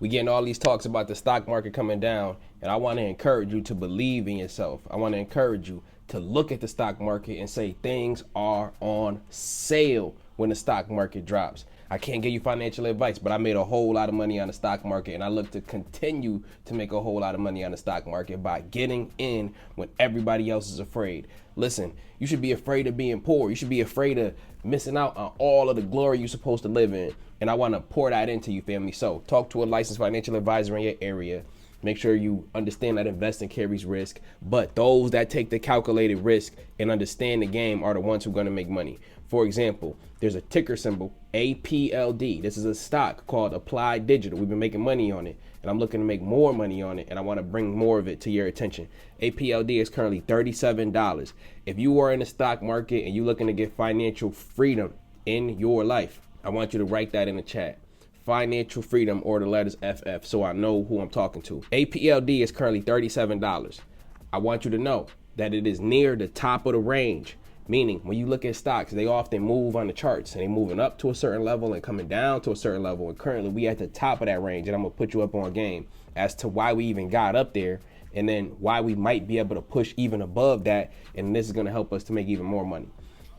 We getting all these talks about the stock market coming down, and I want to encourage you to believe in yourself. I want to encourage you to look at the stock market and say things are on sale when the stock market drops. I can't give you financial advice, but I made a whole lot of money on the stock market, and I look to continue to make a whole lot of money on the stock market by getting in when everybody else is afraid. Listen, you should be afraid of being poor. You should be afraid of missing out on all of the glory you're supposed to live in. And I want to pour that into you, family. So talk to a licensed financial advisor in your area. Make sure you understand that investing carries risk, but those that take the calculated risk and understand the game are the ones who are going to make money. For example, there's a ticker symbol, APLD. This is a stock called Applied Digital. We've been making money on it, and I'm looking to make more money on it, and I want to bring more of it to your attention. APLD is currently $37. If you are in the stock market and you're looking to get financial freedom in your life, I want you to write that in the chat. Financial freedom, or the letters FF, so I know who I'm talking to. APLD is currently $37. I want you to know that it is near the top of the range, meaning when you look at stocks, they often move on the charts, and they moving up to a certain level and coming down to a certain level, and currently we at the top of that range, and I'm gonna put you up on game as to why we even got up there, and then why we might be able to push even above that, and this is gonna help us to make even more money.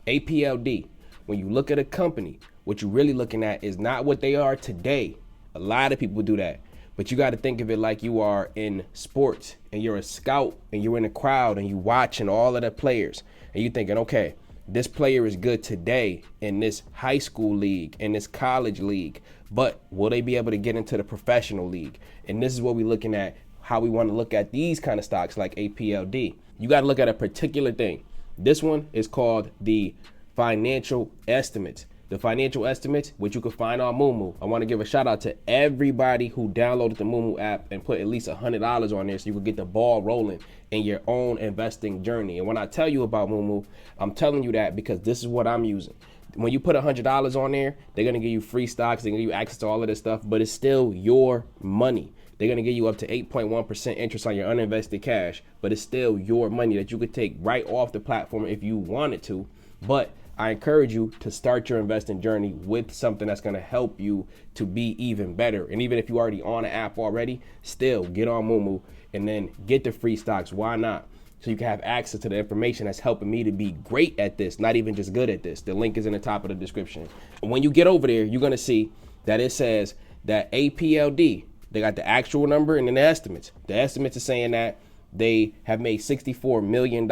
APLD, when you look at a company, what you're really looking at is not what they are today. A lot of people do that, but you got to think of it like you are in sports and you're a scout and you're in a crowd and you watching all of the players and you thinking, okay, this player is good today in this high school league, in this college league, but will they be able to get into the professional league? And this is what we're looking at, how we want to look at these kind of stocks like APLD. You got to look at a particular thing. This one is called the financial estimates. The financial estimates, which you can find on Moomoo. I want to give a shout out to everybody who downloaded the Moomoo app and put at least $100 on there so you can get the ball rolling in your own investing journey. And when I tell you about Moomoo, I'm telling you that because this is what I'm using. When you put $100 on there, they're going to give you free stocks. They're going to give you access to all of this stuff, but it's still your money. They're going to give you up to 8.1% interest on your uninvested cash, but it's still your money that you could take right off the platform if you wanted to. But I encourage you to start your investing journey with something that's going to help you to be even better. And even if you're already on the app already, still get on Moomoo and then get the free stocks. Why not? So you can have access to the information that's helping me to be great at this, not even just good at this. The link is in the top of the description. When you get over there, you're going to see that it says that APLD, they got the actual number and then the estimates. The estimates are saying that they have made $64 million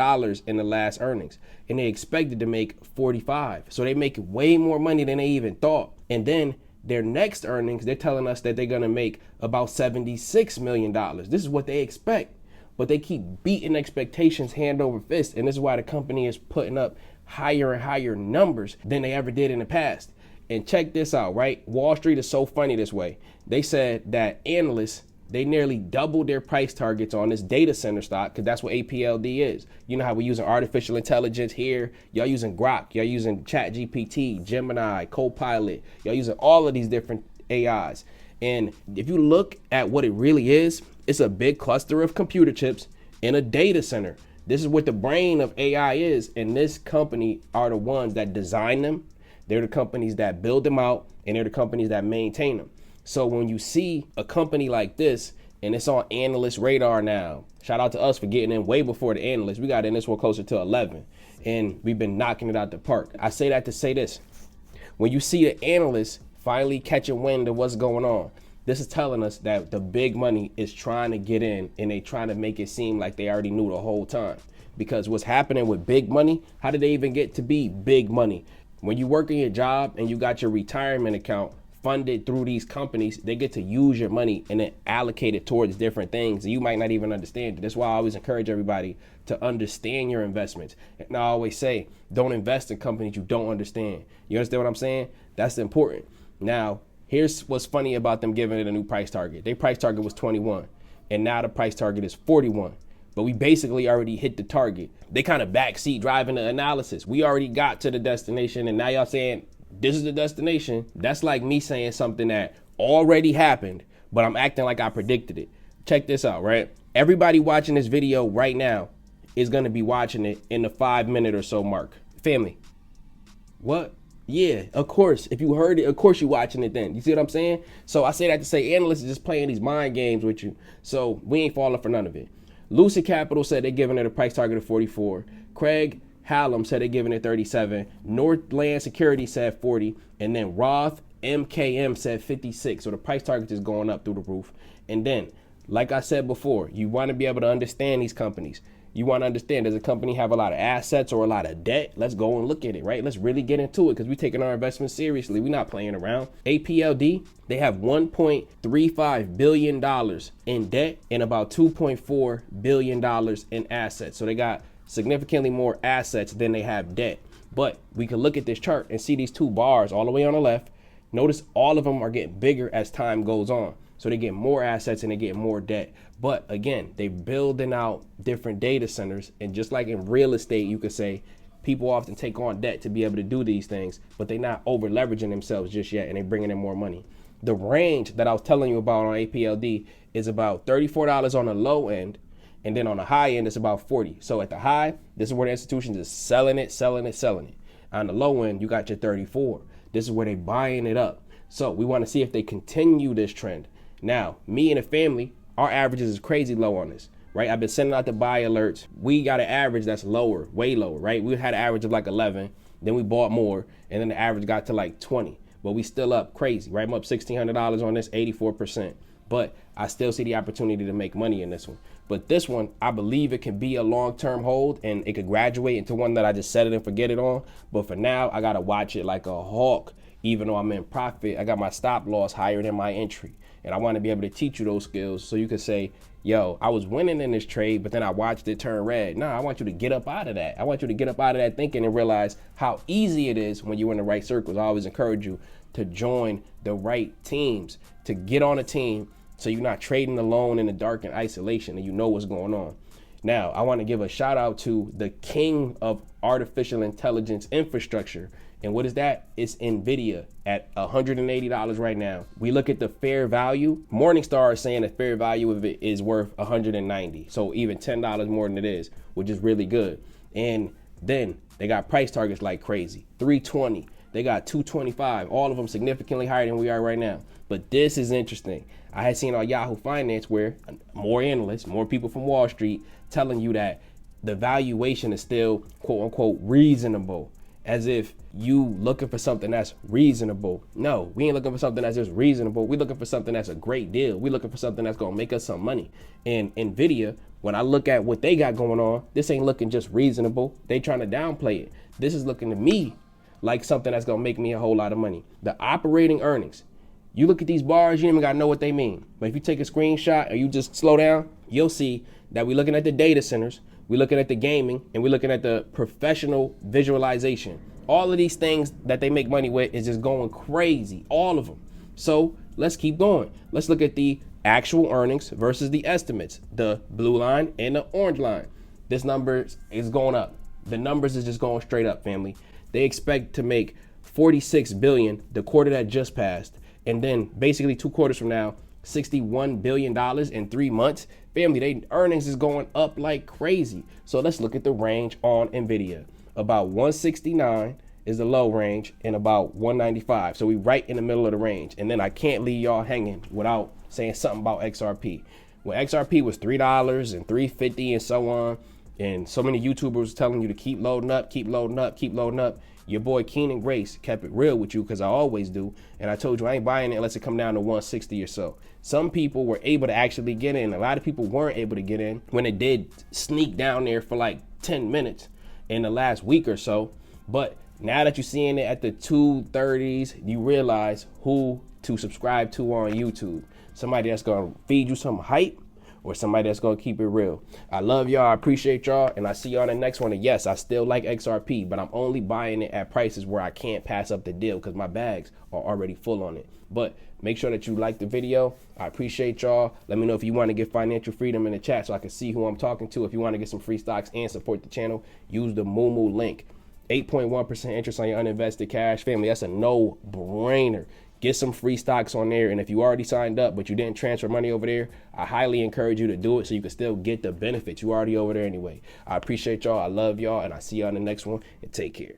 in the last earnings, and they expected to make 45. So they make way more money than they even thought. And then their next earnings, they're telling us that they're gonna make about $76 million. This is what they expect, but they keep beating expectations hand over fist. And this is why the company is putting up higher and higher numbers than they ever did in the past. And check this out, right? Wall Street is so funny this way. They said that analysts, they nearly doubled their price targets on this data center stock because that's what APLD is. You know how we're using artificial intelligence here. Y'all using Grok. Y'all using ChatGPT, Gemini, Copilot. Y'all using all of these different AIs. And if you look at what it really is, it's a big cluster of computer chips in a data center. This is what the brain of AI is. And this company are the ones that design them. They're the companies that build them out, and they're the companies that maintain them. So when you see a company like this and it's on analyst radar now, shout out to us for getting in way before the analysts. We got in this one closer to 11 and we've been knocking it out the park. I say that to say this. When you see the analysts finally catching wind of what's going on, this is telling us that the big money is trying to get in and they trying to make it seem like they already knew the whole time. Because what's happening with big money, how did they even get to be big money? When you work in your job and you got your retirement account funded through these companies, they get to use your money and then allocate it towards different things. And you might not even understand it. That's why I always encourage everybody to understand your investments. And I always say, don't invest in companies you don't understand. You understand what I'm saying? That's important. Now, here's what's funny about them giving it a new price target. Their price target was 21, and now the price target is 41. But we basically already hit the target. They kind of backseat driving the analysis. We already got to the destination, and now y'all saying, this is the destination. That's like me saying something that already happened, but I'm acting like I predicted it. Check this out, right? Everybody watching this video right now is going to be watching it in the 5 minute or so mark. Family, what? Yeah, of course. If you heard it, of course you watching it then. You see what I'm saying? So I say that to say analysts are just playing these mind games with you. So we ain't falling for none of it. Lucid Capital said they're giving it a price target of 44. Craig Hallam said they're giving it 37. Northland Security said 40. And then Roth MKM said 56. So the price target is going up through the roof. And then, like I said before, you want to be able to understand these companies. You want to understand, does a company have a lot of assets or a lot of debt? Let's go and look at it, right? Let's really get into it because we're taking our investment seriously. We're not playing around. APLD, they have $1.35 billion in debt and about $2.4 billion in assets. So they got significantly more assets than they have debt. But we can look at this chart and see these two bars all the way on the left. Notice all of them are getting bigger as time goes on. So they get more assets and they get more debt. But again, they building out different data centers. And just like in real estate, you could say people often take on debt to be able to do these things, but they're not over leveraging themselves just yet and they're bringing in more money. The range that I was telling you about on APLD is about $34 on the low end. And then on the high end, it's about 40. So at the high, this is where the institutions is selling it. On the low end, you got your 34. This is where they buying it up. So we want to see if they continue this trend. Now, me and the family, our averages is crazy low on this, right? I've been sending out the buy alerts. We got an average that's lower, way lower, right? We had an average of like 11, then we bought more, and then the average got to like 20. But we still up crazy, right? I'm up $1,600 on this, 84%. But I still see the opportunity to make money in this one. But this one, I believe it can be a long-term hold and it could graduate into one that I just set it and forget it on. But for now, I got to watch it like a hawk. Even though I'm in profit, I got my stop loss higher than my entry. And I want to be able to teach you those skills so you can say, yo, I was winning in this trade, but then I watched it turn red. No, I want you to get up out of that. I want you to get up out of that thinking and realize how easy it is when you're in the right circles. I always encourage you to join the right teams, to get on a team so you're not trading alone in the dark and isolation and you know what's going on. Now, I want to give a shout out to the king of artificial intelligence infrastructure. And what is that? It's Nvidia at $180 right now. We look at the fair value. Morningstar is saying the fair value of it is worth $190. So even $10 more than it is, which is really good. And then they got price targets like crazy. 320. They got 225. All of them significantly higher than we are right now. But this is interesting. I had seen on Yahoo Finance where more analysts, more people from Wall Street telling you that the valuation is still quote unquote reasonable. As if you looking for something that's reasonable. No, we ain't looking for something that's just reasonable. We looking for something that's a great deal. We looking for something that's gonna make us some money. And Nvidia, when I look at what they got going on, this ain't looking just reasonable. They trying to downplay it. This is looking to me like something that's gonna make me a whole lot of money. The operating earnings. You look at these bars, you ain't even gotta know what they mean. But if you take a screenshot or you just slow down, you'll see that we're looking at the data centers, we're looking at the gaming, and we're looking at the professional visualization. All of these things that they make money with is just going crazy, all of them. So let's keep going. Let's look at the actual earnings versus the estimates, the blue line and the orange line. This number is going up. The numbers is just going straight up, family. They expect to make 46 billion the quarter that just passed. And then basically 2 quarters from now, $61 billion in 3 months. Family, they earnings is going up like crazy. So let's look at the range on Nvidia. About 169 is the low range and about 195. So we right in the middle of the range. And then I can't leave y'all hanging without saying something about XRP. When XRP was $3 and $3.50 and so on, and so many YouTubers telling you to keep loading up, keep loading up, keep loading up. Your boy Keenan Grace kept it real with you because I always do. And I told you I ain't buying it unless it come down to 160 or so. Some people were able to actually get in. A lot of people weren't able to get in when it did sneak down there for like 10 minutes in the last week or so. But now that you're seeing it at the 230s, you realize who to subscribe to on YouTube. Somebody that's going to feed you some hype or somebody that's going to keep it real. I love y'all. I appreciate y'all. And I see y'all in the next one. And yes, I still like XRP, but I'm only buying it at prices where I can't pass up the deal because my bags are already full on it. But make sure that you like the video. I appreciate y'all. Let me know if you want to get financial freedom in the chat so I can see who I'm talking to. If you want to get some free stocks and support the channel, use the Moomoo link. 8.1% interest on your uninvested cash. Family, that's a no-brainer. Get some free stocks on there. And if you already signed up, but you didn't transfer money over there, I highly encourage you to do it so you can still get the benefits. You already over there anyway. I appreciate y'all. I love y'all. And I see y'all in the next one. And take care.